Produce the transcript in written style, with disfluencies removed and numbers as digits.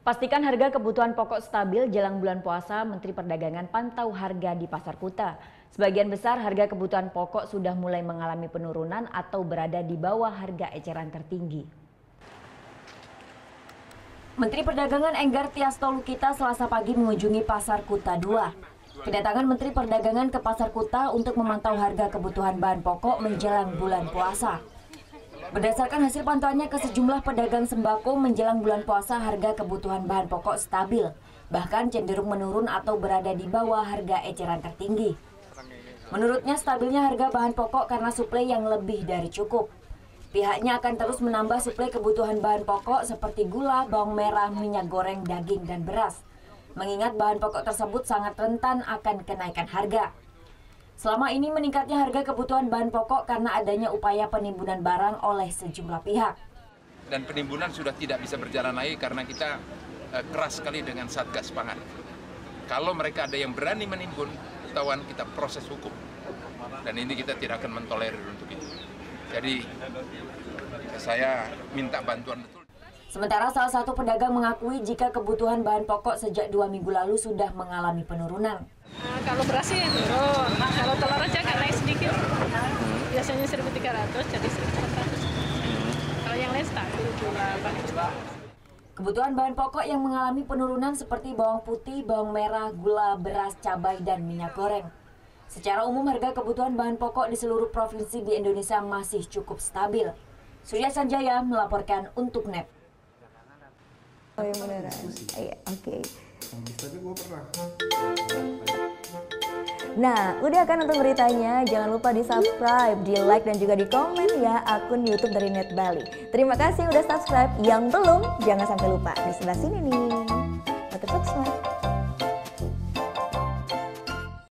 Pastikan harga kebutuhan pokok stabil jelang bulan puasa, Menteri Perdagangan pantau harga di pasar kuta. Sebagian besar harga kebutuhan pokok sudah mulai mengalami penurunan atau berada di bawah harga eceran tertinggi. Menteri Perdagangan Enggar Tias Tolukita Selasa pagi mengunjungi Pasar Kuta 2. Kedatangan Menteri Perdagangan ke Pasar Kuta untuk memantau harga kebutuhan bahan pokok menjelang bulan puasa. Berdasarkan hasil pantauannya ke sejumlah pedagang sembako menjelang bulan puasa, harga kebutuhan bahan pokok stabil, bahkan cenderung menurun atau berada di bawah harga eceran tertinggi. Menurutnya stabilnya harga bahan pokok karena suplai yang lebih dari cukup. Pihaknya akan terus menambah suplai kebutuhan bahan pokok seperti gula, bawang merah, minyak goreng, daging, dan beras. Mengingat bahan pokok tersebut sangat rentan akan kenaikan harga. Selama ini meningkatnya harga kebutuhan bahan pokok karena adanya upaya penimbunan barang oleh sejumlah pihak. Dan penimbunan sudah tidak bisa berjalan lagi karena kita keras sekali dengan Satgas Pangan. Kalau mereka ada yang berani menimbun, ketahuan kita proses hukum. Dan ini kita tidak akan mentolerir untuk itu. Jadi saya minta bantuan betul. Sementara salah satu pedagang mengakui jika kebutuhan bahan pokok sejak 2 minggu lalu sudah mengalami penurunan. Kalau beras sih turun, kalau telur aja agak naik sedikit. Biasanya 1.300 jadi 1.400. Kalau yang lain stabil, gula, bawang. Kebutuhan bahan pokok yang mengalami penurunan seperti bawang putih, bawang merah, gula, beras, cabai, dan minyak goreng. Secara umum harga kebutuhan bahan pokok di seluruh provinsi di Indonesia masih cukup stabil. Surya Sanjaya melaporkan untuk NET. Oh yang beneran? Iya, oke. Nah, udah kan untuk beritanya? Jangan lupa di subscribe, di like, dan juga di komen ya akun YouTube dari Net Bali. Terima kasih udah subscribe. Yang belum, jangan sampai lupa di sebelah sini nih. Tetap subscribe.